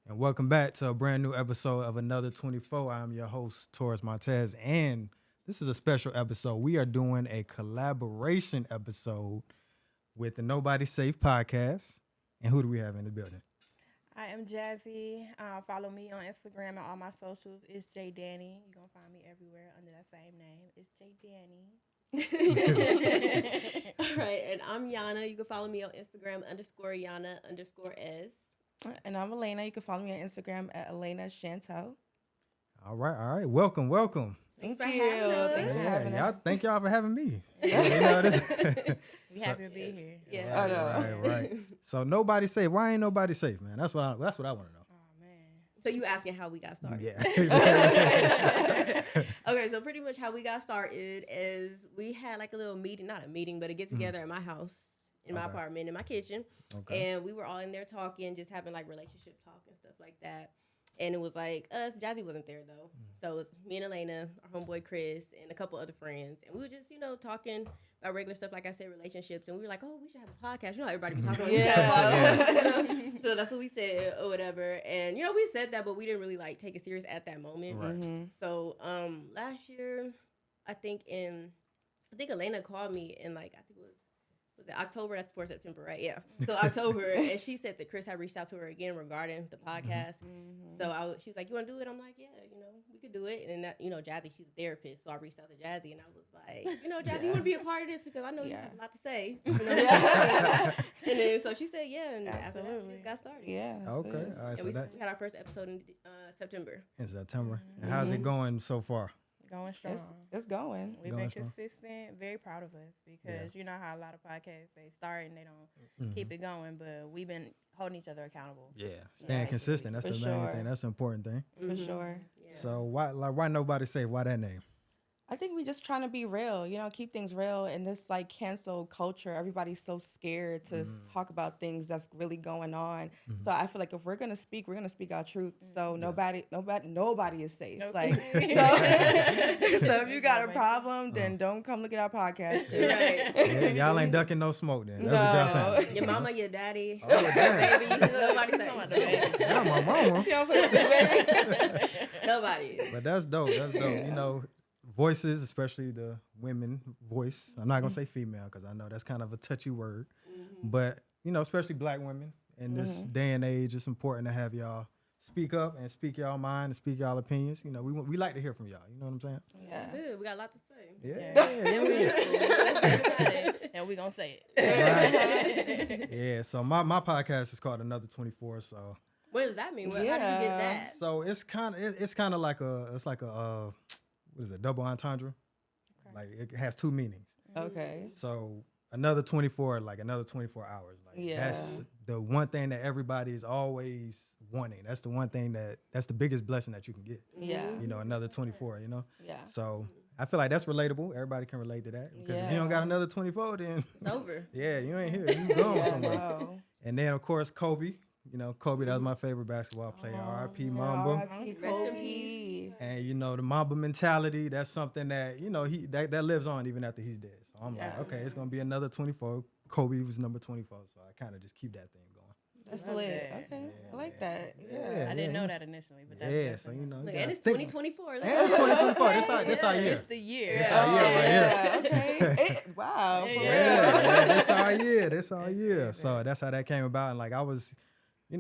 And welcome back to a brand new episode of Another 24. I'm your host, Torres Montez, and this is a special episode. We are doing a collaboration episode with the Nobody Safe podcast. And who do we have in the building? I am Jazzy. Follow me on Instagram and all my socials. It's J Danny. You're going to find me everywhere under that same name. It's J Danny. All right, and I'm Yana. You can follow me on Instagram _Yana_S. And I'm Elena. You can follow me on Instagram at Elena Chantel. All right. Welcome. Thank for you. having us. Thanks for having y'all, us. thank y'all for having me. We happy to be here. Yeah. I know. Right. So nobody safe. Why ain't nobody safe, man? That's what I want to know. Oh, man. So you asking how we got started? Yeah. Okay, so pretty much how we got started is we had like a little meeting, not a meeting, but a get together at my house, in my apartment, in my kitchen. Okay. And we were all in there talking, just having like relationship talk and stuff like that. And it was like us. Jazzy wasn't there though. So it was me and Elena, our homeboy Chris, and a couple other friends. And we were just, talking about regular stuff, like I said, relationships. And we were like, oh, we should have a podcast. Everybody be talking about podcast. So that's what we said or whatever. And, we said that, but we didn't really like take it serious at that moment. Right. Mm-hmm. So last year, I think Elena called me in was it October? That's before September, right? Yeah. So October, and she said that Chris had reached out to her again regarding the podcast. So she was like, "You want to do it?" I'm like, "Yeah, we could do it." And then Jazzy, she's a therapist, so I reached out to Jazzy, and I was like, "Jazzy, you want to be a part of this because I know you have a lot to say." And then so she said, "Yeah," and after that, we just got started. Yeah. Okay. All right. And So we that had our first episode in September. in September. And how's it going so far? Going strong. It's going. We've Going been strong. consistent, very proud of us because you know how a lot of podcasts, they start and they don't keep it going, but we've been holding each other accountable. Yeah. Staying consistent. That's For the main sure. thing. That's the important thing. For sure. Yeah. So why nobody safe? Why that name? I think we just trying to be real, keep things real. In this like cancel culture, everybody's so scared to talk about things that's really going on. So I feel like if we're gonna speak our truth. So nobody is safe. Okay. Like so, so if you got a problem, then don't come look at our podcast. Right. Yeah, y'all ain't ducking no smoke then. That's what y'all saying. Your mama, your daddy, Oh, damn. baby, nobody say. Yeah, my mama. She don't put it Nobody. But that's dope. Voices, especially the women voice. I'm not gonna say female because I know that's kind of a touchy word. But especially black women in this day and age, it's important to have y'all speak up and speak y'all mind and speak y'all opinions. We like to hear from y'all. You know what I'm saying? Yeah. Good. We got a lot to say. and we going to say it. Right. Yeah. So my podcast is called Another 24. So What does that mean? How did you get that? so it's kind of like a what is it, double entendre? Like it has two meanings. Okay. So another 24, like another 24 hours. Like that's the one thing that everybody is always wanting. That's the one thing that's the biggest blessing that you can get. Yeah. Another 24, Yeah. So I feel like that's relatable. Everybody can relate to that. Because if you don't got another 24, then It's over. yeah, you ain't here. You going somewhere. No. And then of course Kobe. Kobe, that was my favorite basketball player. R.I.P. Mamba. R.I.P. Rest in Kobe. peace. And the Mamba mentality, that's something that that lives on even after he's dead. So I'm like, okay, it's gonna be another 24. Kobe was number 24, so I kind of just keep that thing going. That's Love lit. that. Okay. Yeah, I like yeah. that. Yeah. I didn't know that initially, but that's Yeah, good so to you know. know, Look, you and it's gotta think- 2024. And it's 2024. This our year. It's the year. It's our year right here. Yeah, okay. Wow. For Yeah. real. Yeah, that's our year. That's our year. So that's how that came about. And like I was,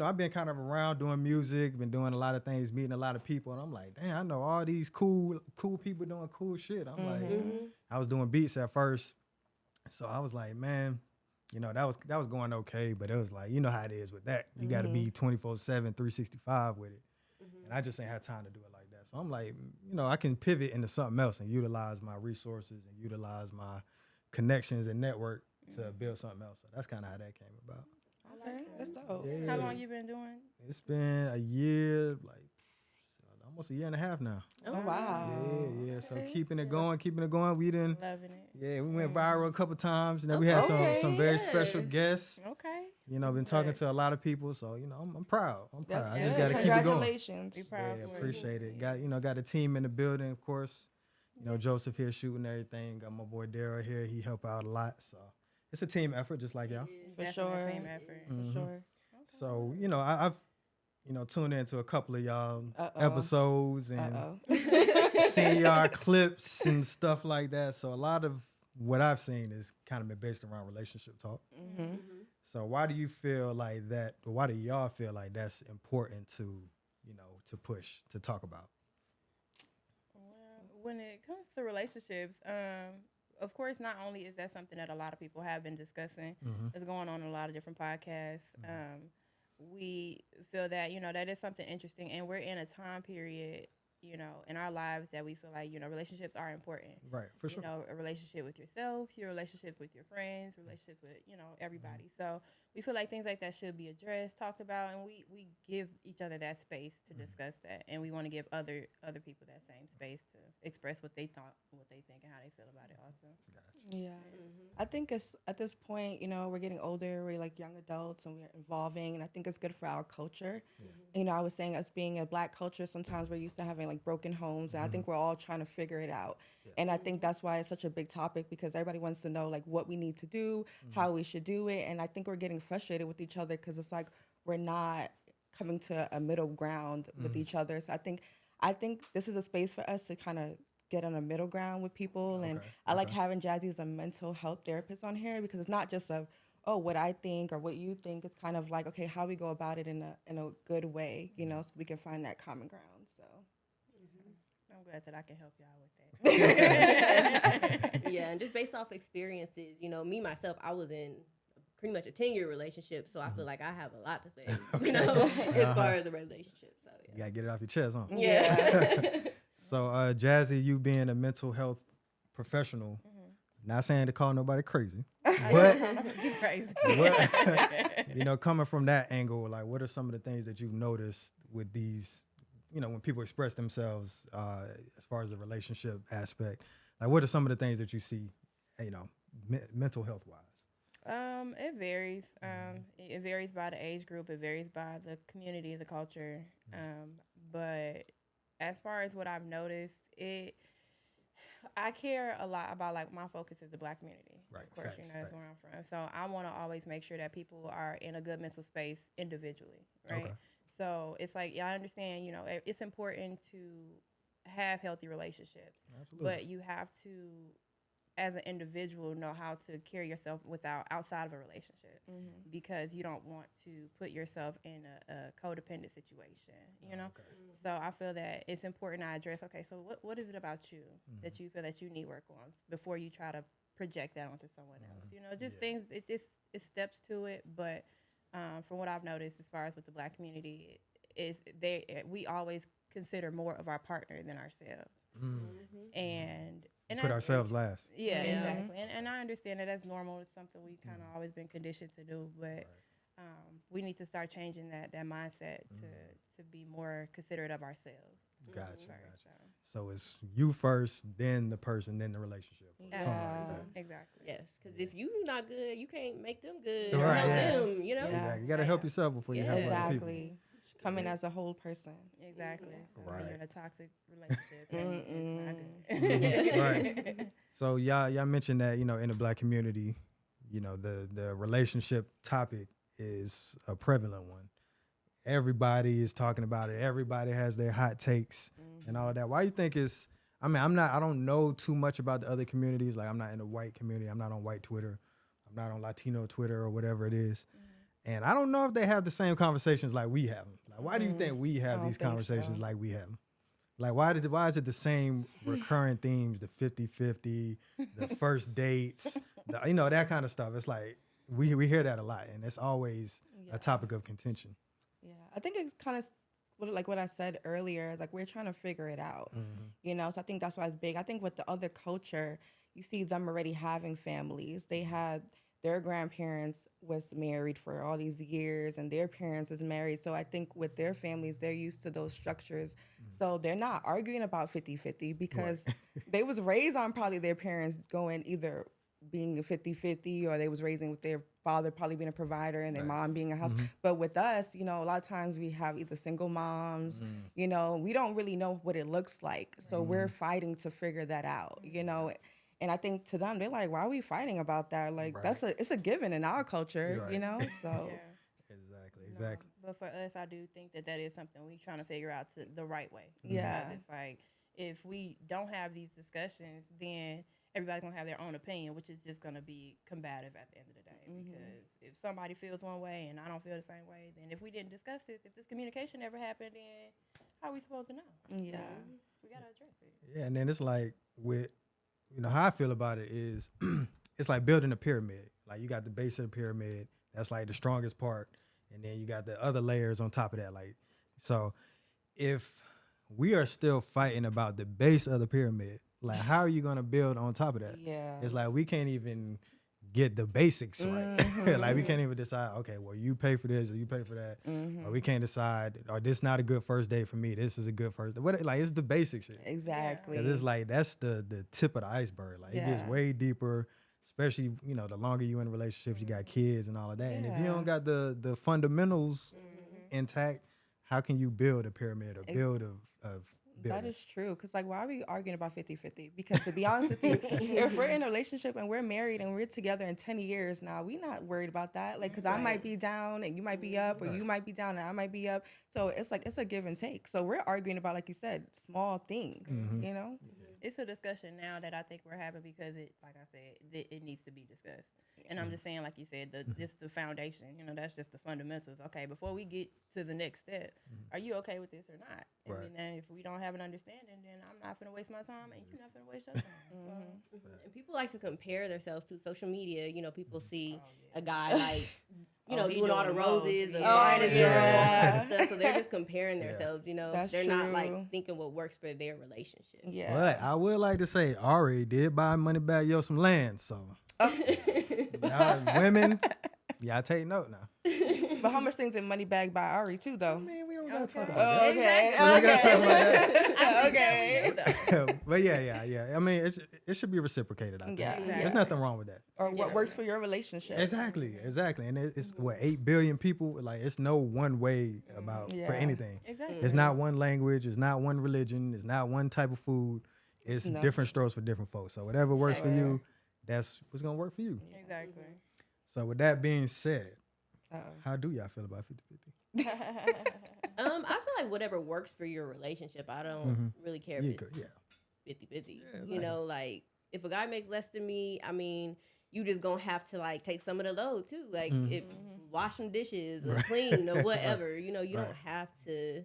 I've been kind of around doing music, been doing a lot of things, meeting a lot of people, and I'm like, damn, I know all these cool people doing cool shit. I'm like, I was doing beats at first, so I was like, man, that was going okay, but it was like, you know how it is with that. You got to be 24/7, 365 with it, and I just ain't had time to do it like that. So I'm like, I can pivot into something else and utilize my resources and utilize my connections and network to build something else. So that's kind of how that came about. Okay. That's dope. Yeah. How long you been doing? It's been a year, like almost a year and a half now. Oh, wow. Yeah. So Okay. keeping it going. We didn't. Loving it. Yeah, we went viral a couple times, and then we had some very Okay. special guests. Okay. Been talking to a lot of people, so I'm proud. I'm proud. That's I just good. got to keep it going. Congratulations. Be proud Yeah, for appreciate it. Got a team in the building, of course. Joseph here shooting everything. Got my boy Daryl here. He help out a lot, so it's a team effort, just like y'all. For Definitely sure. Team effort. For sure. So I've tuned into a couple of y'all Uh-oh. episodes and Uh-oh. seeing y'all clips and stuff like that. So a lot of what I've seen is kind of been based around relationship talk. Mm-hmm. So why do you feel like that? Or why do y'all feel like that's important to, to push, to talk about? Well, when it comes to relationships, of course, not only is that something that a lot of people have been discussing, it's going on in a lot of different podcasts. We feel that, that is something interesting, and we're in a time period, in our lives that we feel like, relationships are important. Right, for sure. A relationship with yourself, your relationship with your friends, relationships with, everybody. So we feel like things like that should be addressed, talked about, and we give each other that space to discuss that. And we want to give other people that same space to express what they thought, what they think, and how they feel about it also. Gotcha. Yeah. I think it's at this point, we're getting older, we're like young adults and we're evolving, and I think it's good for our culture. I was saying, us being a Black culture, sometimes we're used to having like broken homes, and I think we're all trying to figure it out. And I think that's why it's such a big topic, because everybody wants to know like what we need to do, how we should do it. And I think we're getting frustrated with each other because it's like we're not coming to a middle ground with each other. So I think this is a space for us to kind of get on a middle ground with people. And I like having Jazzy as a mental health therapist on here, because it's not just what I think or what you think. It's kind of like, okay, how we go about it in a good way, so we can find that common ground. So I'm glad that I can help y'all with that. Yeah, and just based off experiences, me myself, I was in pretty much a 10-year relationship, so I feel like I have a lot to say, as far as a relationship. So yeah. You gotta get it off your chest, huh? Yeah. So, Jazzy, you being a mental health professional, not saying to call nobody crazy, but Crazy. coming from that angle, like, what are some of the things that you've noticed with these, when people express themselves as far as the relationship aspect? Like, what are some of the things that you see, mental health wise? It varies. It varies by the age group. It varies by the community, the culture. But as far as what I've noticed, I care a lot about, like, my focus is the Black community. Right. Of course, Facts, that's where I'm from. So I want to always make sure that people are in a good mental space individually, right? Okay. So it's like, I understand, it's important to have healthy relationships. Absolutely. But you have to, as an individual, know how to carry yourself outside of a relationship, because you don't want to put yourself in a codependent situation, Okay. So I feel that it's important to address, okay, so what is it about you that you feel that you need work on before you try to project that onto someone else? Just things, it steps to it. But from what I've noticed as far as with the Black community, is we always consider more of our partner than ourselves. And Put ourselves last. Yeah, exactly. And I understand that that's normal. It's something we kind of always been conditioned to do, but we need to start changing that mindset to be more considerate of ourselves. Gotcha. So it's you first, then the person, then the relationship. Yeah. Something like that. Exactly. Yes, because if you not good, you can't make them good. Right, Or help yeah. them, Exactly. You got to help yourself before you help other people. exactly. Come in as a whole person. Exactly. So when Right. you're in a toxic relationship, it's not good. Right. So y'all mentioned that, in the Black community, the relationship topic is a prevalent one. Everybody is talking about it. Everybody has their hot takes and all of that. Why you think it's, I don't know too much about the other communities. Like, I'm not in the white community. I'm not on white Twitter. I'm not on Latino Twitter or whatever it is. And I don't know if they have the same conversations like we have them. Like, why do you think we have these conversations like we have them? Like, why is it the same recurring themes, the 50-50, the first dates, that kind of stuff? It's like, we hear that a lot, and it's always a topic of contention. Yeah, I think it's kind of like what I said earlier. Is like we're trying to figure it out, So I think that's why it's big. I think with the other culture, you see them already having families. They had their grandparents was married for all these years, and their parents is married. So I think with their families, they're used to those structures. So they're not arguing about 50-50 because they was raised on probably their parents going either being a 50-50 or they was raising with their father probably being a provider and their mom being a house. But with us, a lot of times we have either single moms, we don't really know what it looks like. So we're fighting to figure that out, And I think to them, they're like, why are we fighting about that? Like, it's a given in our culture, So. Exactly. But for us, I do think that is something we trying to figure out the right way. Yeah. Because it's like, if we don't have these discussions, then everybody's going to have their own opinion, which is just going to be combative at the end of the day. Because if somebody feels one way and I don't feel the same way, then if we didn't discuss this, if this communication never happened, then how are we supposed to know? Yeah. We got to address it. Yeah, and then it's like with, how I feel about it is it's like building a pyramid. Like you got the base of the pyramid, that's like the strongest part, and then you got the other layers on top of that. Like, so if we are still fighting about the base of the pyramid, like how are you gonna build on top of that? Yeah. It's like we can't even get the basics right. Like we can't even decide, okay, well, you pay for this or you pay for that. Or we can't decide, or this not a good first date for me, this is a good first date. What, like, it's the basic shit. Exactly. 'Cause it's like, that's the tip of the iceberg. Like, it gets way deeper, especially, the longer you in relationships, you got kids and all of that. And if you don't got the fundamentals intact, how can you build a pyramid or build of building? That is true. Because, like, why are we arguing about 50-50? Because, to be honest with you, if we're in a relationship and we're married and we're together in 10 years now, we're not worried about that. Like, because I might be down and you might be up, or you might be down and I might be up. So, it's like, it's a give and take. So, we're arguing about, like you said, small things, you know? It's a discussion now that I think we're having because it, like I said, it needs to be discussed. And I'm just saying, like you said, this the foundation. That's just the fundamentals. Okay, before we get to the next step, are you okay with this or not? And then if we don't have an understanding, then I'm not going to waste my time, and you're not going to waste your time. And people like to compare themselves to social media. People see a guy like, doing all the roses and brightest girl and stuff. So they're just comparing themselves, That's they're not true. like thinking what works for their relationship. Yeah. But I would like to say, Ari did buy Moneybag Yo some land, so y'all women, y'all take note now. But how much things in Moneybag by Ari, too, though? Man, we don't gotta talk about Oh, that. okay. We don't gotta talk about that. Okay. But yeah. I mean, it should be reciprocated. I think. Yeah. There's nothing wrong with that. Or what works for your relationship. Exactly. And it's what 8 billion people. Like, it's no one way about for anything. Exactly. It's not one language. It's not one religion. It's not one type of food. It's different strokes for different folks. So whatever works for you, that's what's gonna work for you. Exactly. So with that being said, how do y'all feel about 50-50? I feel like whatever works for your relationship. I don't really care if it's 50-50. Like if a guy makes less than me, I mean, you just gonna have to like take some of the load too. Like if wash some dishes or clean or whatever. You don't have to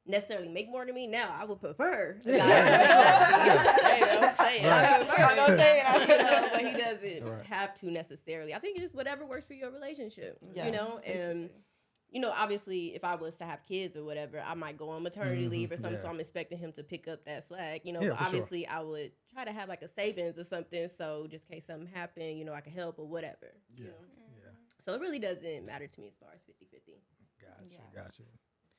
necessarily make more than me. Now I would prefer a guy but he doesn't have to necessarily. I think it's just whatever works for your relationship. And obviously if I was to have kids or whatever, I might go on maternity leave or something, so I'm expecting him to pick up that slack, but obviously I would try to have like a savings or something, so just in case something happened, I can help or whatever. So it really doesn't matter to me as far as 50-50. Gotcha.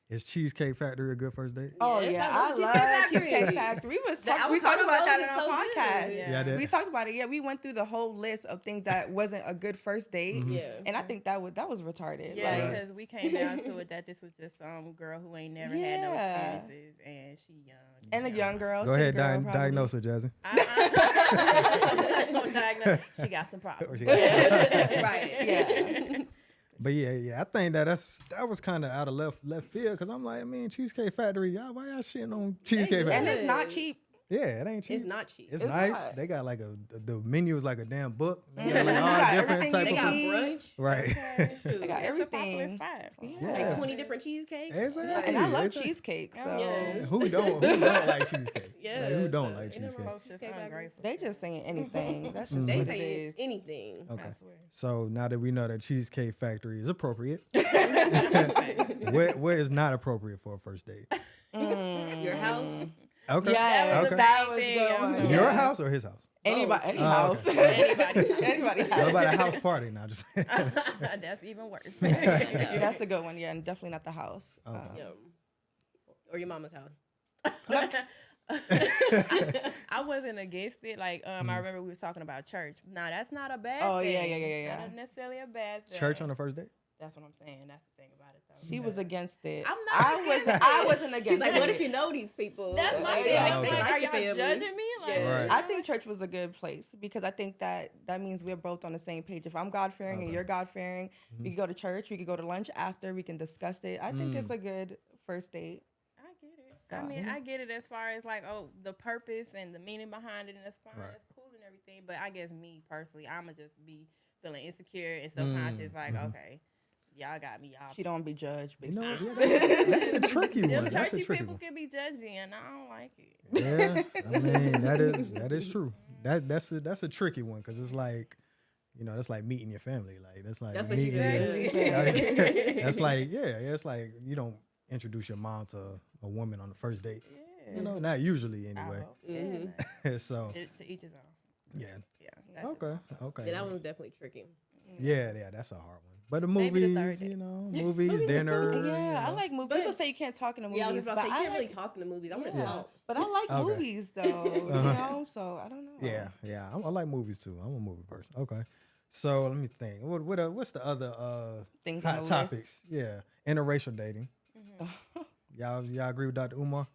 Is Cheesecake Factory a good first date? Oh, Yeah, I it's love like Cheesecake Factory. We talked about that in our podcast. Yeah, I did. We talked about it. Yeah, we went through the whole list of things that wasn't a good first date. And I think that was retarded. Yeah, because we came down to it that this was just some girl who ain't never had no experiences, and she young. And a young girl. Go ahead, girl, diagnose her, Jazzy. I'm not gonna diagnose. She got some problems. Right. Yeah. But yeah, I think that was kind of out of left field, because I'm like, I mean, Cheesecake Factory, why y'all shitting on Cheesecake Factory? And it's not cheap. Yeah, it ain't cheap. It's not cheap. It's It's nice. not. They got like the menu is like a damn book. They got like They all got different everything type They of got food. brunch. Right. They got It's a popular everything. spot. Yeah. Like 20 different cheesecakes. Exactly. And I love Exactly. cheesecake. So Yeah. Who don't like cheesecake? Yeah, Like, who don't so like it never cheesecake? Folks just ungrateful. they just saying anything. That's just They what it say is. anything. Okay. I swear. So now that we know that Cheesecake Factory is appropriate, what is not appropriate for a first date? Your house. Okay. Yes, Okay. that was Thing, good one. Your Yes. house or his house? Anybody, any Oh, house. okay. Anybody What house. about a house party? Now, just That's even worse. That's a good one. Yeah, and definitely not the house. Yeah. Or your mama's house. I wasn't against it. Like, I remember we was talking about church. Now, that's not a bad Oh, thing. yeah. Not necessarily a bad thing. church on the first date? That's what I'm saying. That's the thing about it, though. She was against it. I'm not I wasn't against She's like, it. what if you know these people? That's my Like, thing. Oh, I'm okay. like, are your y'all family. judging me? Like, Yeah. Right. I think church was a good place because I think that means we're both on the same page. If I'm God fearing and you're God fearing, we could go to church. We could go to lunch after. We can discuss it. I think it's a good first date. I get it. I mean, I get it as far as like, oh, the purpose and the meaning behind it, and that's fine. Right. That's cool and everything. But I guess me personally, I'ma just be feeling insecure and subconscious, like, okay, y'all got me. Y'all. She don't be judged. You know, Basically. yeah, that's a tricky one. Them That's a churchy tricky people one. can be judgy, and I don't like it. Yeah, I mean that is true. That's a tricky one because it's like, you know, that's like meeting your family. Like that's like That's what she meeting. said. That's like it's like you don't introduce your mom to a woman on the first date. Yeah. You know, not usually I anyway. hope. Yeah, So to each his own. yeah, Yeah. That's okay. Yeah, that one's definitely tricky. Yeah, that's a hard one. But the Maybe the movies, third you know, movies, dinner. Yeah, I you know. like movies. But- People say you can't talk in the movies, Yeah, I was about to say, you I can't really like, talk in the movies. I want to Yeah. talk. but I like Okay. movies though. You know, so I don't know. Yeah. I like movies too. I'm a movie person. Okay. So let me think. What's the other Things on hot the topics? Yeah, interracial dating. Y'all agree with Dr. Umar?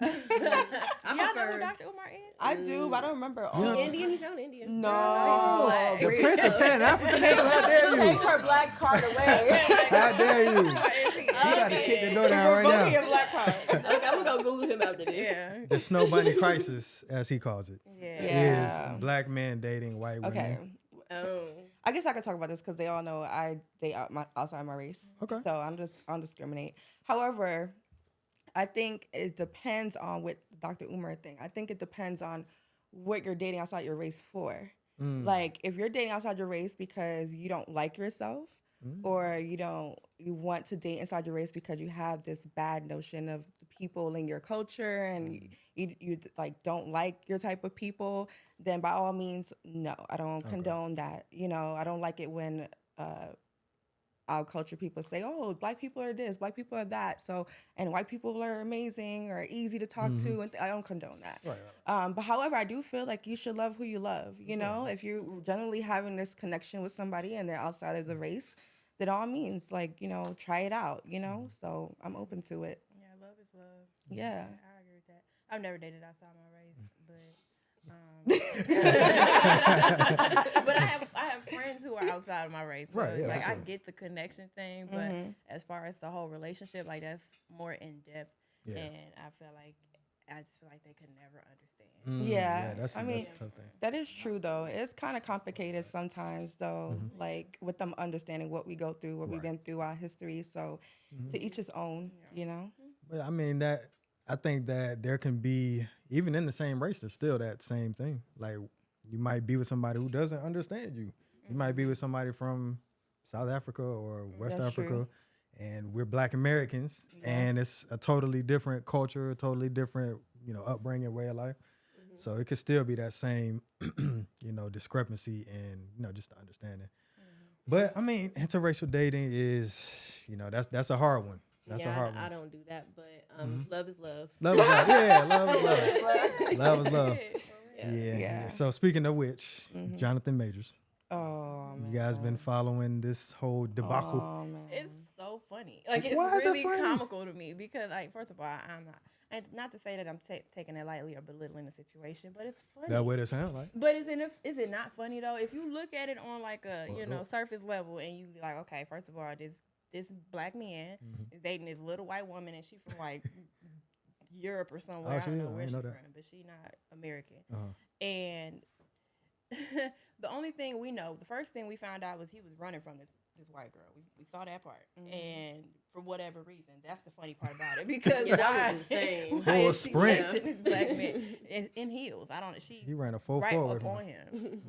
I Y'all know prefer. who Dr. Umar is? I do, but I don't remember all. Yeah. Indian, he sound Indian. No. Black. The Prince of Pan African. How dare Take you? her black card away. How dare you? She You got to kick the door down right Revoke now. your black card. Okay, I'm gonna go Google him after this. Yeah. The Snow Bunny crisis, as he calls it, Yeah. Yeah. is black men dating white women. Okay. Oh. I guess I could talk about this because they all know I date outside my race. Okay. So I'm just undiscriminate. However, I think it depends on what the Dr. Umar thing. I think it depends on what you're dating outside your race for. Like if you're dating outside your race because you don't like yourself, or you want to date inside your race because you have this bad notion of the people in your culture and you like don't like your type of people, then by all means, no, I don't condone that. You know, I don't like it when our culture people say, oh, black people are this, black people are that. So, and white people are amazing or easy to talk to. And I don't condone that. Right. But however, I do feel like you should love who you love. You know, if you're generally having this connection with somebody and they're outside of the race, then all means, like, you know, try it out, you know? So I'm open to it. Yeah, love is love. Yeah. I agree with that. I've never dated outside my race, but but I have friends who are outside of my race. So Right, it's yeah, like for I sure. get the connection thing, but as far as the whole relationship, like that's more in depth. Yeah. And I just feel like they could never understand. Yeah, that's I mean, that's a tough thing. That is true, though. It's kind of complicated sometimes, though, like with them understanding what we go through, what we've been through, our history. So to each his own, you know? But I mean I think that there can be, even in the same race, there's still that same thing. Like you might be with somebody who doesn't understand you. You might be with somebody from South Africa or West That's Africa, true. and we're Black Americans, and it's a totally different culture, a totally different, you know, upbringing, way of life. So it could still be that same, you know, discrepancy and, you know, just the understanding. But I mean, interracial dating is, you know, that's a hard one. That's a hard one. I don't do that, but love is love. Love is love. Yeah, love is love. Love is love. Yeah. Yeah. So speaking of which, Jonathan Majors, Oh, man. you guys been following this whole debacle? Oh, man. It's so funny. Like it's Why is it really funny? comical to me because, like, first of all, I'm not, and not to say that I'm taking it lightly or belittling the situation, but it's funny. That's what it sounds like. But is it not funny though? If you look at it on like a surface level, and you be like, okay, first of all, this black man is dating this little white woman, and she from like Europe or somewhere. Oh, I don't she know is? I where ain't she's know from, that. but she not American. Uh-huh. And the only thing we know, the first thing we found out was he was running from this white girl. We saw that part, and for whatever reason, that's the funny part about it because Yeah, that why, was insane. why Full is she sprint. chasing this black man in heels? I don't know. She He ran a 4-4 right with up him. on him.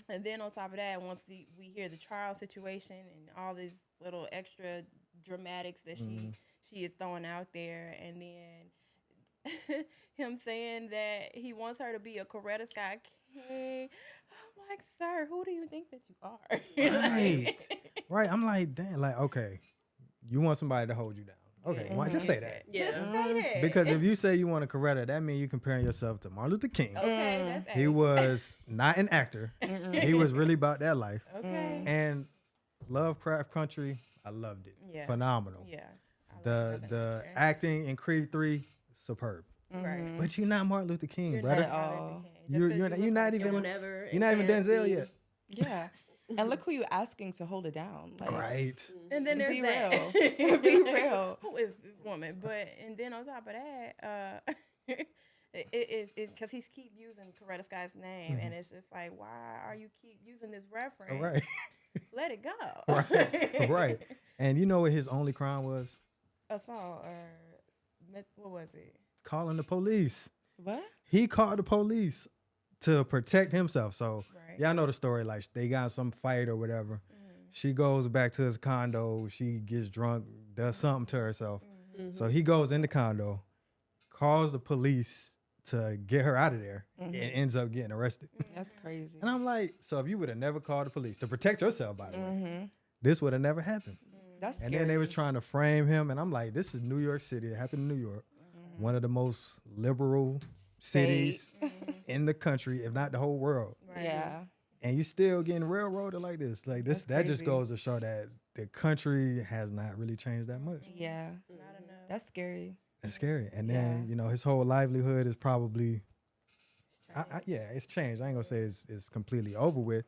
And then on top of that, once we hear the trial situation and all these little extra dramatics that she is throwing out there, and then him saying that he wants her to be a Coretta Scott King. I'm like, sir, who do you think that you are? Right. I'm like, damn, like, okay, you want somebody to hold you down. Okay, why just say that? Yeah. Just say that. Because if you say you want a Coretta, that means you're comparing yourself to Martin Luther King. Okay, that's He was not an actor. He was really about that life. okay. And Lovecraft Country, I loved it. Yeah. Phenomenal. Yeah. I like The Southern the African. acting in Creed 3, superb. Right. But you're not Martin Luther King, You're brother. not At Martin all. Luther King. Just You're 'cause you're, you you're look not like even him. Don't ever. you're not even Denzel yet. Yeah. And look who you asking to hold it down. Like, Right. And then there's Be that. real. Be real. Who is this woman? But and then on top of that, it is because he's keep using Coretta Scott's name, and it's just like, why are you keep using this reference? Right. Let it go. Right. Right. And you know what his only crime was? Assault or what was it? Calling the police. What? He called the police to protect himself. So Right. y'all know the story. Like they got some fight or whatever. She goes back to his condo. She gets drunk, does something to herself. So he goes in the condo, calls the police to get her out of there, and ends up getting arrested. That's crazy. And I'm like, so if you would have never called the police to protect yourself, by the way, this would have never happened. That's And scary. then they was trying to frame him, and I'm like, this is New York City. It happened in New York, one of the most liberal cities in the country, if not the whole world. Right. Yeah. And you still getting railroaded like this. Like this, That's that just crazy. goes to show that the country has not really changed that much. Yeah. Not enough. That's scary. That's scary. And then, Yeah. you know, his whole livelihood is probably, yeah, it's changed. I ain't gonna say it's completely over with,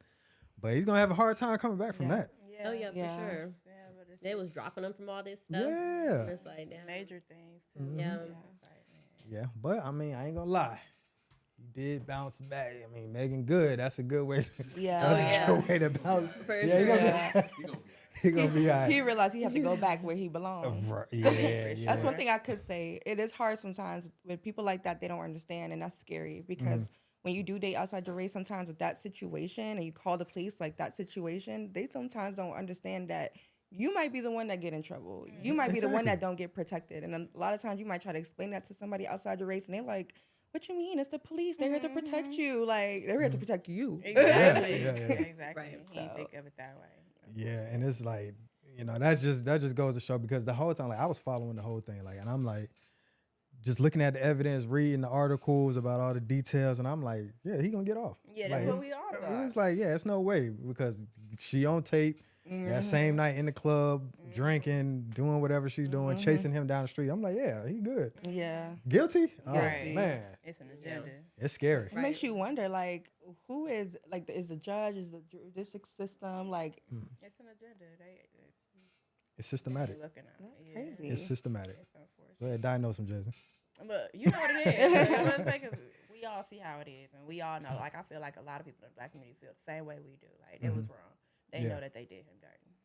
but he's gonna have a hard time coming back from Yeah. that. Yeah. Oh yeah, Yeah. for sure. Yeah, but it's They was dropping them from all this stuff. Yeah. And it's like, damn. major things too. Yeah. It's like, man. Yeah, but I mean, I ain't gonna lie. He did bounce back. I mean, Megan Good. That's a good way. Yeah. That's Oh, a yeah. good way to bounce. For Yeah, he sure. gonna be, he gonna be all right. He realized he had to go back where he belongs. Right, yeah, yeah. That's one thing I could say. It is hard sometimes with people like that. They don't understand, and that's scary because when you do date outside your race, sometimes with that situation, and you call the police like that situation, they sometimes don't understand that you might be the one that get in trouble. You might be the one Exactly. that don't get protected, and a lot of times you might try to explain that to somebody outside your race, and they're like, "What you mean? It's the police. They're here to protect you. Like they're here to protect you." Exactly. Yeah, yeah. Exactly. Right. He didn't think of it that way. Yeah, and it's like, you know, that just goes to show, because the whole time, like, I was following the whole thing, like, and I'm like, just looking at the evidence, reading the articles about all the details, and I'm like, yeah, he gonna get off. Yeah, that's Like, what we all it thought. was like, yeah, it's no way, because she on tape that same night in the club, drinking, doing whatever she's doing, chasing him down the street. I'm like, yeah, he good. Yeah. Guilty? Oh Right. man, It's an agenda. it's scary. It makes you wonder, like, who is like, is the judge, is the judicial system, like, It's an agenda. It's systematic. Looking at that's it. crazy. It's systematic. It's unfortunate. Go ahead, diagnose him, Jason. But you know what it is. Like, I'm gonna say, 'cause we all see how it is, and we all know. Like, I feel like a lot of people in the black community feel the same way we do. Like, it was wrong. They Yeah. know that they did him dirty.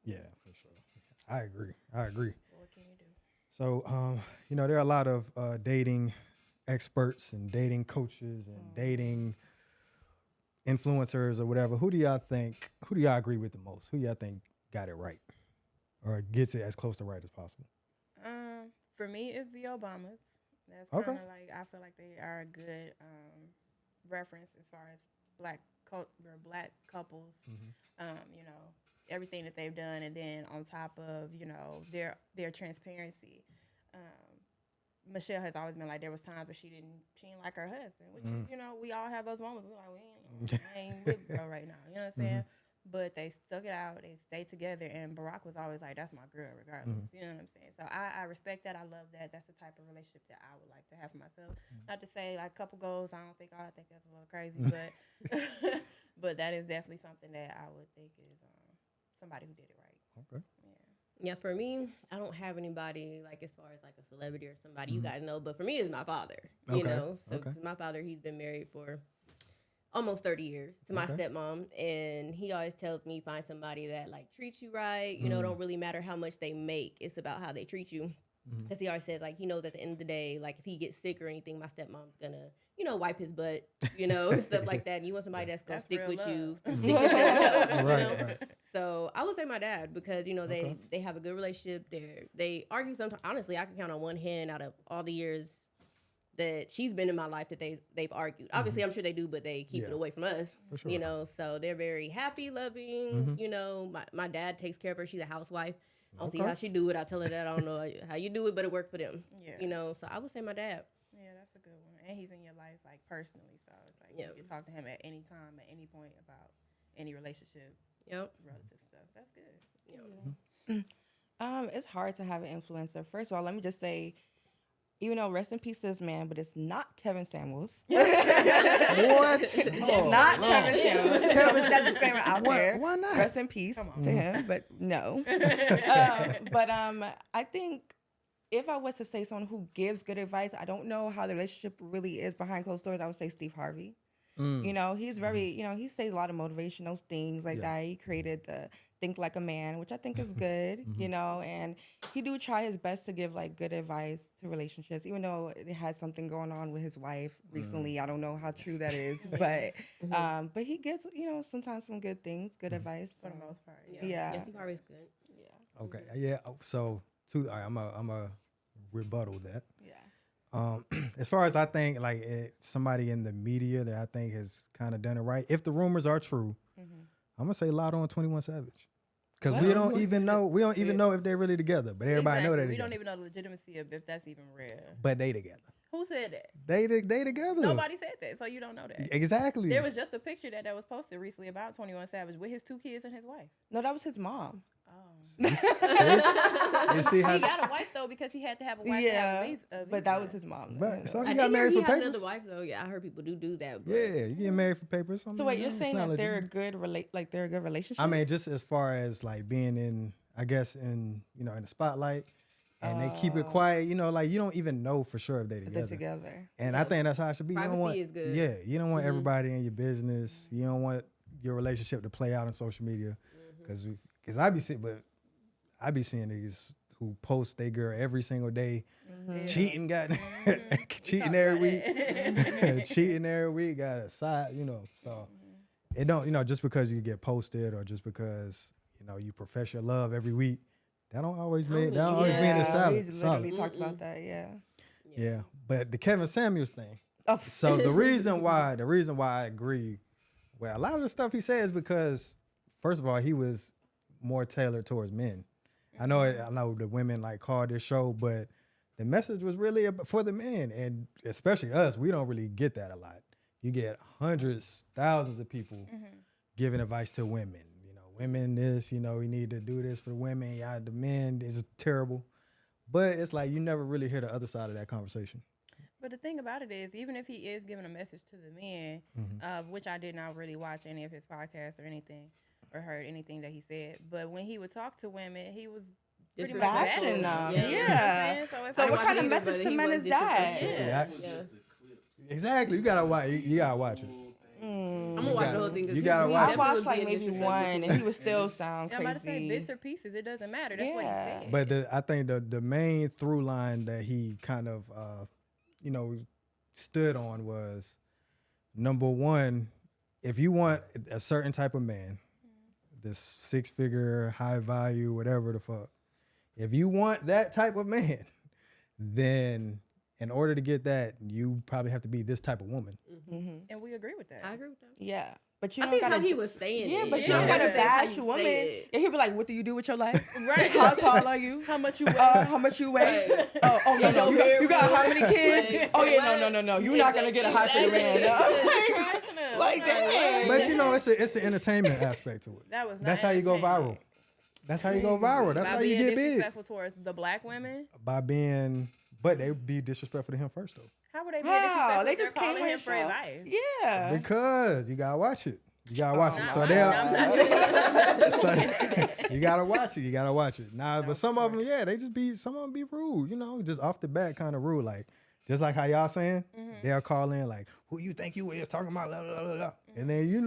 Yeah, for sure. I agree. But what can you do? So, you know, there are a lot of dating experts and dating coaches and dating influencers or whatever. Who do y'all agree with the most? Who y'all think got it right or gets it as close to right as possible? For me, it's the Obamas. That's Okay. kind of like, I feel like they are a good reference as far as black couples. You know, everything that they've done, and then on top of, you know, their transparency. Michelle has always been like, there was times where she didn't like her husband, which is, you know, we all have those moments. We're like, I ain't with bro right now. You know what I'm saying? But they stuck it out. They stayed together. And Barack was always like, that's my girl regardless. You know what I'm saying? So I respect that. I love that. That's the type of relationship that I would like to have for myself. Not to say like couple goals. I think that's a little crazy, but but that is definitely something that I would think is somebody who did it right. Okay. Yeah, for me, I don't have anybody like as far as like a celebrity or somebody you guys know, but for me, it's my father. You Okay, know, so okay. 'cause my father, he's been married for almost 30 years to my Okay. stepmom, and he always tells me find somebody that like treats you right. You know, don't really matter how much they make; it's about how they treat you. Because he always says like he knows at the end of the day, like if he gets sick or anything, my stepmom's gonna wipe his butt, and stuff like that. And you want somebody that's gonna That's stick real with love. you, sickness and health, you Right, know? right. So I would say my dad, because Okay. they have a good relationship. They argue sometimes. Honestly, I can count on one hand out of all the years that she's been in my life that they've argued. Obviously, I'm sure they do, but they keep it Yeah. away from us. For sure. So they're very happy, loving. My dad takes care of her. She's a housewife. I don't see Okay. how she do it. I tell her that I don't know how you do it, but it worked for them. Yeah. So I would say my dad. Yeah, that's a good one. And he's in your life, like, personally. So it's like Yeah. you can talk to him at any time, at any point about any relationship, Yep. relative stuff. That's good. Yep. It's hard to have an influencer. First of all, let me just say, even though rest in peace to this man, but it's not Kevin Samuels. What? It's not Kevin Samuels. Kevin that disclaimer out there. Why not? Rest in peace to him, but no. I think if I was to say someone who gives good advice, I don't know how the relationship really is behind closed doors. I would say Steve Harvey. You know, he's very, you know, he says a lot of motivational things like that. He created the Think Like a Man, which I think is good, you know, and he do try his best to give like good advice to relationships, even though it has something going on with his wife recently. I don't know how true that is, but he gives, you know, sometimes some good things, good advice. For the most part. Yeah, Steve Harvey's good. Yeah. Okay. Yeah. So, all right, I'm a rebuttal that. Yeah. As far as I think, like somebody in the media that I think has kind of done it right. If the rumors are true, I'm gonna say Lotto and 21 Savage, because we don't even know. We don't even know if they're really together. But everybody know they're together. We don't even know the legitimacy of if that's even real. But they together. Who said that? They together. Nobody said that, so you don't know that. Exactly. There was just a picture that was posted recently about 21 Savage with his 2 kids and his wife. No, that was his mom. You see how? He got a wife though because he had to have a wife. Yeah, but that was his mom. But so I he got did hear married he for had papers. another wife though. Yeah, I heard people do that. But Yeah, you get married for papers. So wait, you're saying that they're a good relationship? I mean, just as far as like being in, I guess in in the spotlight, and they keep it quiet. You know, like you don't even know for sure if they're together. And I think that's how it should be. Privacy you don't want, is good. Yeah, you don't want everybody in your business. You don't want your relationship to play out on social media, because I be seeing niggas who post their girl every single day, cheating, cheating every week, cheating every week, got a side, so it don't, just because you get posted or just because, you profess your love every week, that don't always mean in the solid. We literally talked about that, Yeah, but the Kevin Samuels thing. Oh. So the reason why I agree, well, a lot of the stuff he says, because first of all, he was more tailored towards men. I know the women like called this show, but the message was really for the men, and especially us. We don't really get that a lot. You get hundreds, thousands of people giving advice to women. Women this, we need to do this for the women. Yeah, the men is terrible, but it's like you never really hear the other side of that conversation. But the thing about it is, even if he is giving a message to the men, which I did not really watch any of his podcasts or anything, or heard anything that he said, but when he would talk to women, he was pretty much bashing them. Yeah. So what kind of message to men is that? Yeah. Exactly. You gotta watch. You gotta watch it. I'm gonna watch the whole thing. You gotta watch I watched like maybe one, and he would still sound crazy. I'm about to say bits or pieces. It doesn't matter. That's what he said. But I think the main through line that he kind of stood on was, number one, if you want a certain type of man, this 6-figure, high value, whatever the fuck, if you want that type of man, then in order to get that, you probably have to be this type of woman. And we agree with that. I agree with that. Yeah. But you I don't think gotta. how he was saying yeah, it. but you don't gotta bash a woman. Yeah, he'll be like, "What do you do with your life? Right? How tall are you? How much you weigh? How much you weigh? Oh no, you got how many kids? Oh yeah, no. You're not gonna get a high figure man. No. Like damn. But it's an entertainment aspect to it. That's how you go viral. That's how you go viral. That's how you get big. Disrespectful towards the black women. But they would be disrespectful to him first though. How would they be disrespectful? They just calling came him for advice. Yeah. Because you gotta watch it. You gotta watch it. So you gotta watch it. You gotta watch it. Nah, but some of them, some of them be rude. Just off the bat, kind of rude. Like just like how y'all saying, they'll call in like, "Who you think you is talking about?" Blah, blah, blah, blah. And then you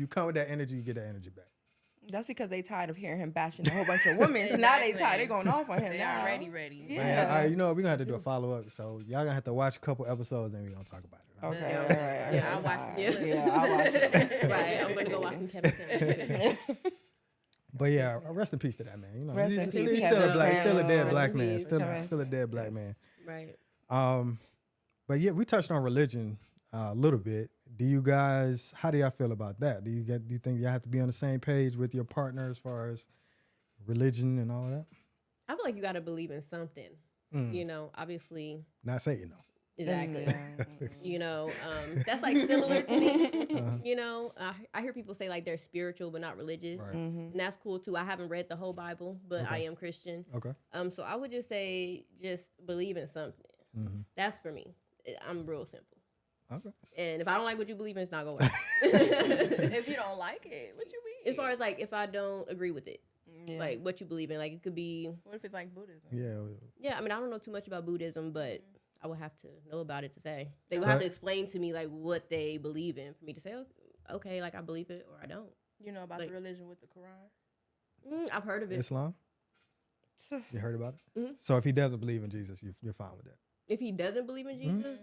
come with that energy, you get that energy back. That's because they tired of hearing him bashing a whole bunch of women. So now they tired. They going off on him. They now. already ready. Yeah. Man, all right, we're gonna have to do a follow up. So y'all gonna have to watch a couple episodes and we're gonna talk about it. Okay. Yeah. All right. Yeah, I'll watch it. Yeah, I'll watch it. Right, I'm gonna go watch some Kevin Samuels. But yeah, rest in peace to that man. Rest in He's peace, still a Kevin dead black Samuels. man. Still a dead black man. Right. But yeah, we touched on religion a little bit. How do y'all feel about that? Do you think y'all have to be on the same page with your partner as far as religion and all that? I feel like you gotta believe in something. Obviously. Not saying no. Exactly. Yeah. You know, that's like similar to me. You know, I hear people say like they're spiritual but not religious, Right. and that's cool too. I haven't read the whole Bible, but I am Christian. Okay. So I would just say just believe in something. That's for me. I'm real simple. Okay. And if I don't like what you believe in, it's not gonna work. If you don't like it, what you mean? As far as like if I don't agree with it, Yeah. like what you believe in, like it could be. What if it's like Buddhism? Yeah, I mean I don't know too much about Buddhism, but I would have to know about it to say. They would have to explain to me like what they believe in for me to say, okay, like I believe it or I don't. You know about Like- the religion with the Quran? I've heard of it. Islam. You heard about it? So if he doesn't believe in Jesus, you're fine with that. If he doesn't believe in Jesus,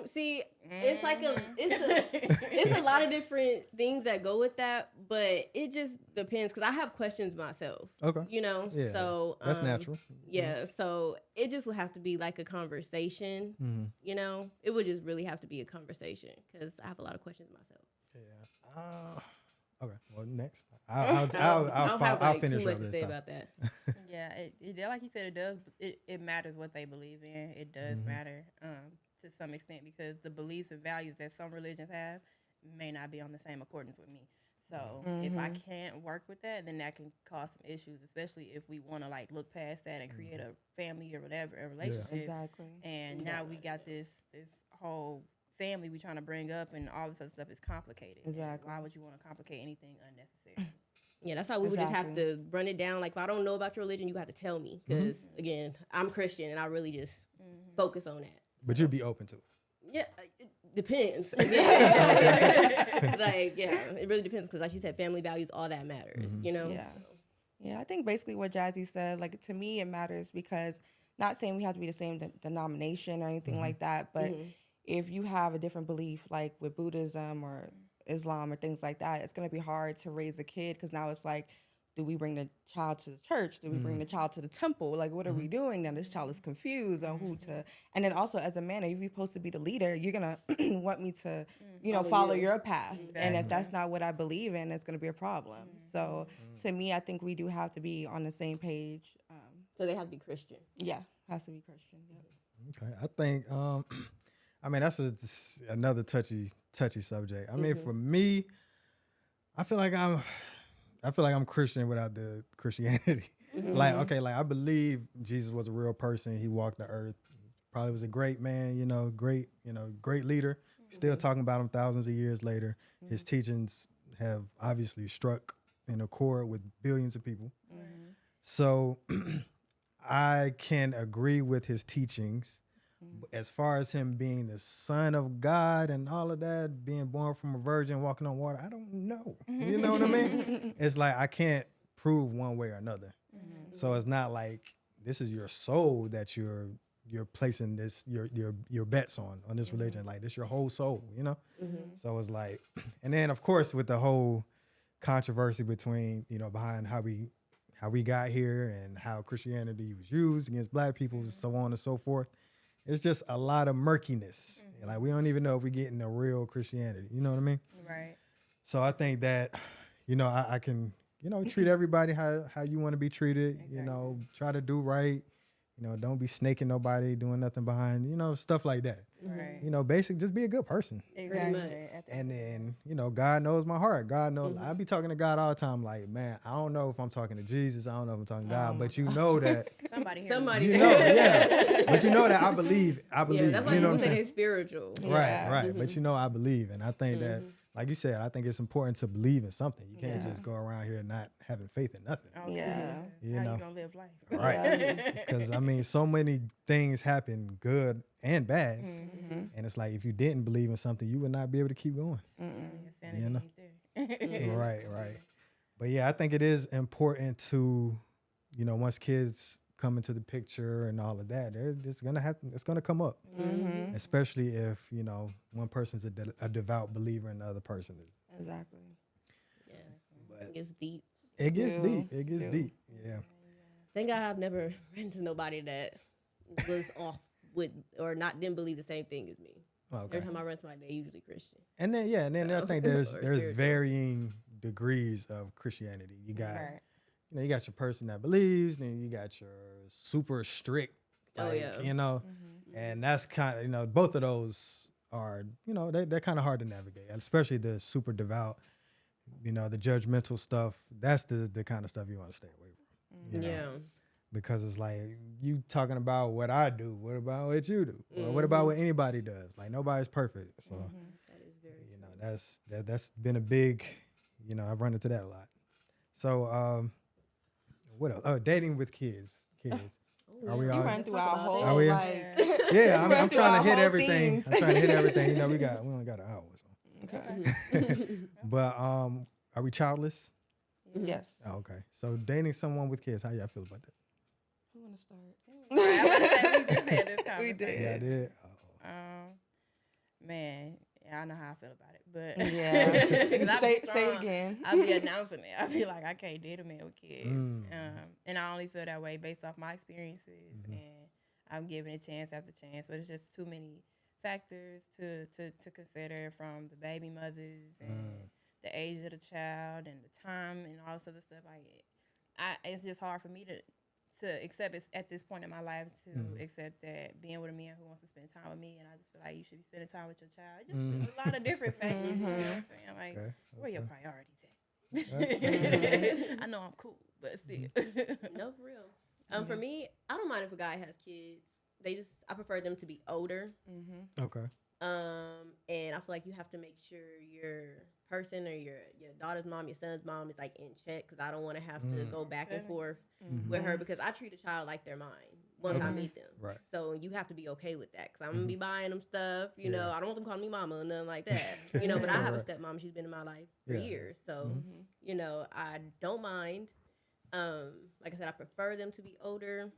see, it's like it's a lot of different things that go with that, but it just depends because I have questions myself. Okay. You know, Yeah. so That's natural. Yeah, so it just would have to be like a conversation. You know, it would just really have to be a conversation because I have a lot of questions myself. Yeah. Okay. Well, next. I don't have I'll like finish too much up to this say time. about that. Yeah, like you said, it does. It matters what they believe in. It does matter to some extent because the beliefs and values that some religions have may not be on the same accordance with me. So if I can't work with that, then that can cause some issues, especially if we want to like look past that and create a family or whatever, a relationship. Exactly. And now we got this whole family we trying to bring up, and all this other stuff is complicated. And Exactly. why would you want to complicate anything unnecessary? Yeah, that's how we would just have to run it down. Like, if I don't know about your religion, you have to tell me. Because, again, I'm Christian, and I really just focus on that. But you'd be open to it. Yeah, it depends. Yeah. Like, yeah, it really depends. Because, like you said, family values, all that matters, you know? Yeah. Yeah, I think basically what Jazzy said, like, to me, it matters because not saying we have to be the same denomination or anything like that, but if you have a different belief, like with Buddhism or Islam or things like that, it's going to be hard to raise a kid because now it's like, do we bring the child to the church? Do we bring the child to the temple? Like, what are we doing? Now this child is confused on who to. And then also, as a man, if you're supposed to be the leader, you're going to want me to, you know, follow your path. And if that's not what I believe in, it's going to be a problem. So to me, I think we do have to be on the same page. So they have to be Christian. Yeah, has to be Christian. Yep. Okay. I think, I mean, that's another touchy subject. I mean, for me, I feel like I'm Christian without the Christianity. Like, okay, like I believe Jesus was a real person. He walked the earth. Probably was a great man, great leader. Still talking about him thousands of years later. His teachings have obviously struck in a chord with billions of people. So I can agree with his teachings. As far as him being the son of God and all of that, being born from a virgin, walking on water, I don't know. You know what I mean? It's like I can't prove one way or another. So it's not like this is your soul that you're placing this your bets on this religion. Like this your whole soul, So it's like, and then of course with the whole controversy between behind how we got here and how Christianity was used against black people, and so on and so forth. It's just a lot of murkiness. Like we don't even know if we're getting a real Christianity. You know what I mean? Right. So I think that, I can, treat everybody how you want to be treated. Exactly. Try to do right. Don't be snaking nobody, doing nothing behind. Stuff like that. Right. Basic, just be a good person. Exactly. And then, God knows my heart. God knows. I be talking to God all the time. Like, man, I don't know if I'm talking to Jesus. I don't know if I'm talking to God. But you know that. Somebody. Yeah. But you know that I believe. Yeah, that's why you know people what I'm say saying? they're spiritual. Right. But I believe. And I think that, like you said, I think it's important to believe in something. You can't just go around here not having faith in nothing. Oh, Yeah. How you gonna live life? Right. Because, so many things happen, good and bad. And it's like, if you didn't believe in something, you would not be able to keep going. Sanity ain't there. Right. But yeah, I think it is important to, once kids come into the picture and all of that, it's gonna come up. Especially if, one person's a devout believer and the other person is. Exactly. Yeah. But It gets deep. it gets Ew. deep. It gets Ew. deep. Yeah. Thank God I've never ran into nobody that was off with or didn't believe the same thing as me. Okay. Every time I run somebody, they're usually Christian. And then I think Or there's spiritual. varying degrees of Christianity. You got Right. you got your person that believes, then you got your super strict, Oh, like, yeah. And that's kind of, both of those are, they're kind of hard to navigate, especially the super devout, the judgmental stuff. That's the kind of stuff you want to stay away from. You know? Because it's like, you talking about what I do. What about what you do? Or what about what anybody does? Like, nobody's perfect. So, That is very that's been a big, I've run into that a lot. So, what else? Oh, dating with kids. Are we You all? ran through our whole Are we? like. Yeah, I'm Run through trying our to hit whole everything. things. I'm trying to hit everything. We only got an hour. So. Okay. But are we childless? Yes. Oh, okay. So dating someone with kids, how y'all feel about that? Who want to start? We just had this We did. conversation. Yeah, I did. Man, I know how I feel about it, but Yeah. 'cause I say be it strong. again. I be announcing it. I be like, I can't date a man with kids, Mm. and I only feel that way based off my experiences, and I'm giving it chance after chance. But it's just too many factors to consider, from the baby mothers and the age of the child and the time and all this other stuff. It's just hard for me to accept it at this point in my life, to accept that being with a man who wants to spend time with me, and I just feel like you should be spending time with your child. Just a lot of different factors. You know what I'm saying? Like, where your priorities at? I know I'm cool, but still. No, for real. For me, I don't mind if a guy has kids. I prefer them to be older. Okay. And I feel like you have to make sure your person or your daughter's mom, your son's mom is like in check, because I don't want to have to go back and forth with her, because I treat a child like they're mine once I meet them. Right. So you have to be okay with that, because I'm gonna be buying them stuff. You know, I don't want them calling me mama or nothing like that. But I have a stepmom. She's been in my life for years, so I don't mind. Like I said, I prefer them to be older.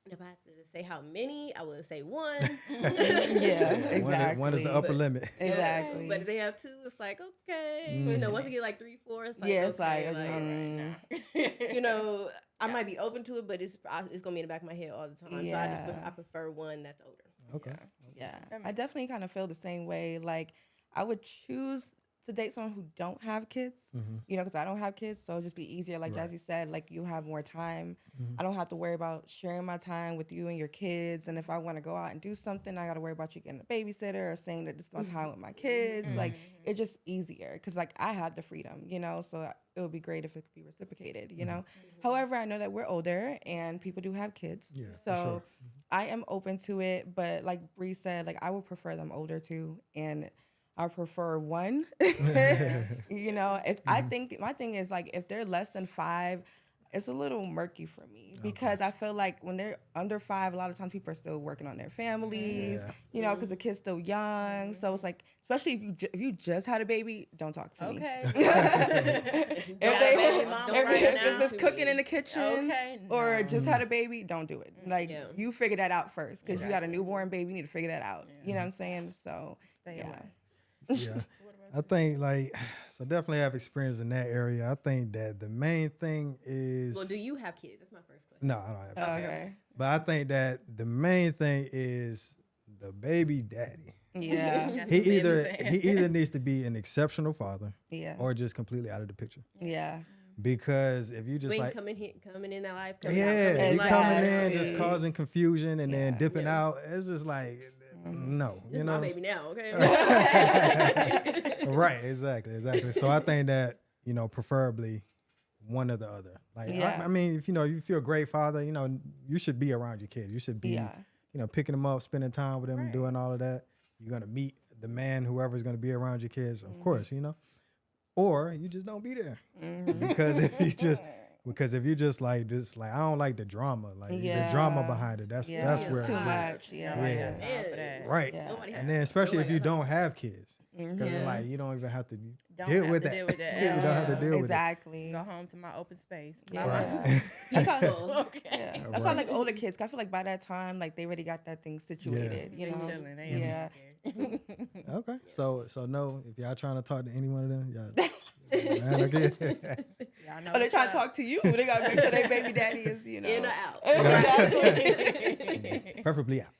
And if I had to say how many, I would say one. Yeah, exactly. One is the upper limit. Exactly. But if they have two, it's like, okay. Once you get like 3, 4, it's like, it's okay, like, I might be open to it, but it's going to be in the back of my head all the time. Yeah. So I prefer one that's older. Okay. Yeah. I definitely kind of feel the same way. Like, I would choose to date someone who don't have kids, because I don't have kids, so it'll just be easier. Like Jazzy said, like, you have more time. I don't have to worry about sharing my time with you and your kids. And if I want to go out and do something, I got to worry about you getting a babysitter or saying that this is my time with my kids. Like, it's just easier, because like I have the freedom, so it would be great if it could be reciprocated, However, I know that we're older and people do have kids, so I am open to it. But like Bree said, like, I would prefer them older too, and I prefer one. If I think my thing is, like, if they're less than 5, it's a little murky for me, because I feel like when they're under 5, a lot of times people are still working on their families, because the kid's still young. So it's like, especially if you just had a baby, don't talk to me. Okay. If it's cooking in the kitchen or just had a baby, don't do it. Like, you figure that out first, because you got a newborn baby, you need to figure that out. You know what I'm saying? So, Stay away. Yeah. I think, so definitely have experience in that area. I think that the main thing is. Well, do you have kids? That's my first question. No, I don't have kids. Okay. But I think that the main thing is the baby daddy. Yeah. He either needs to be an exceptional father, or just completely out of the picture. Yeah. Because if you just coming in that life, coming in just causing confusion and then dipping out, it's just like, no, this is my baby now, okay? Right, exactly. So I think that, preferably one or the other. Like, I mean, if you're a great father, you should be around your kids. You should be, picking them up, spending time with them, doing all of that. You're gonna meet the man, whoever's gonna be around your kids, of course, or you just don't be there, because if you just like I don't like the drama, the drama behind it. That's where too much. Right. And then especially if you don't have kids, because it's like you don't even have to deal with that. You don't have to deal with it. Exactly. Go home to my open space. That's how. That's why, like, older kids, I feel like by that time, like, they already got that thing situated. They chilling. Okay. So no, if y'all trying to talk to any one of them, man, okay. They trying to talk to you. They gotta make sure their baby daddy is, in or out. Exactly. Preferably out.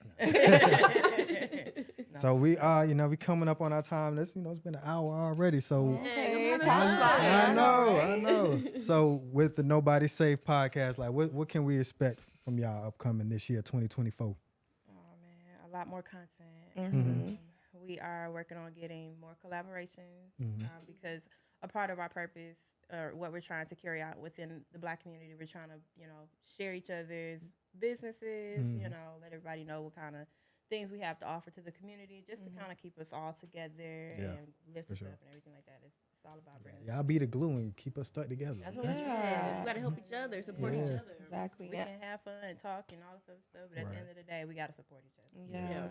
So we we coming up on our time. This, it's been an hour already. So I know. So with the Nobody Safe podcast, like, what can we expect from y'all upcoming this year, 2024? Oh man, a lot more content. Mhm. We are working on getting more collaborations Mhm. because a part of our purpose or what we're trying to carry out within the Black community, we're trying to, share each other's businesses, Mhm. let everybody know what kind of things we have to offer to the community, just to kind of keep us all together Yeah, and lift for us sure. up and everything like that. It's all about bringing. Y'all be the glue and keep us stuck together. That's what okay? we're Yes, trying. we gotta help each other, support each Yeah. other. Exactly. We Yeah. can have fun and talk and all this other stuff, but at the end of the day, we got to support each other. Yeah. Yeah.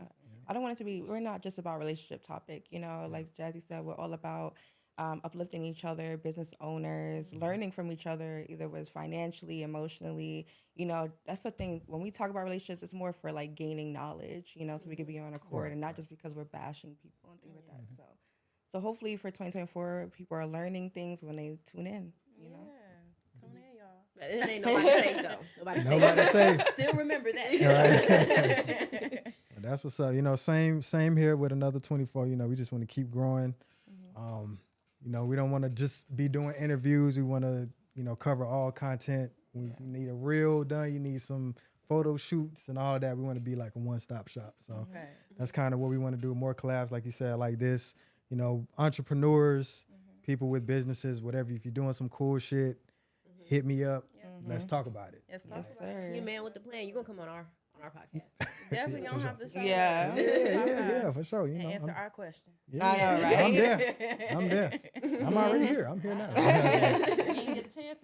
I don't want it to be, we're not just about relationship topic, like Jazzy said, we're all about uplifting each other, business owners, learning from each other, either with financially, emotionally, that's the thing. When we talk about relationships, it's more for like gaining knowledge, so we could be on accord and not just because we're bashing people and things like that. So hopefully for 2024, people are learning things when they tune in, Yeah, tune in, y'all. But it ain't nobody safe though. Nobody safe. Nobody say. Still remember that. Right. That's what's up. Same here with another 24. We just want to keep growing. We don't want to just be doing interviews. We want to, cover all content. We need a reel done. You need some photo shoots and all of that. We want to be like a one-stop shop. So Right. that's kind of what we want to do. More collabs, like you said, like this. Entrepreneurs, people with businesses, whatever. If you're doing some cool shit, hit me up. Let's talk about it. Let's talk Yes, about it. sir. You man with the plan, you gonna come on our podcast. Definitely gonna have to show Yeah. up. Yeah, for sure. And answer our questions. Yeah, I know, right? I'm there. I'm already here. I'm here now. You didn't get a chance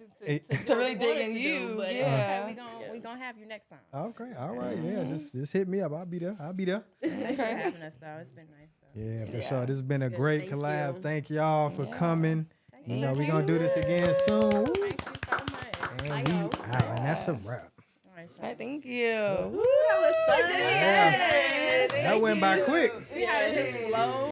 To really what dig we in wanted to you, do, but yeah. we gonna have you next time. Okay, all right. Yeah, just hit me up. I'll be there. Thanks for having us, though. It's been nice. Yeah, for sure. This has been a great thank collab. you. Thank y'all for coming. Thank We're you. gonna do this again soon. Thank you so much. And we out. And that's a wrap. All right, I y'all. thank you. Woo, That was fun. That went by quick. See how it just flows?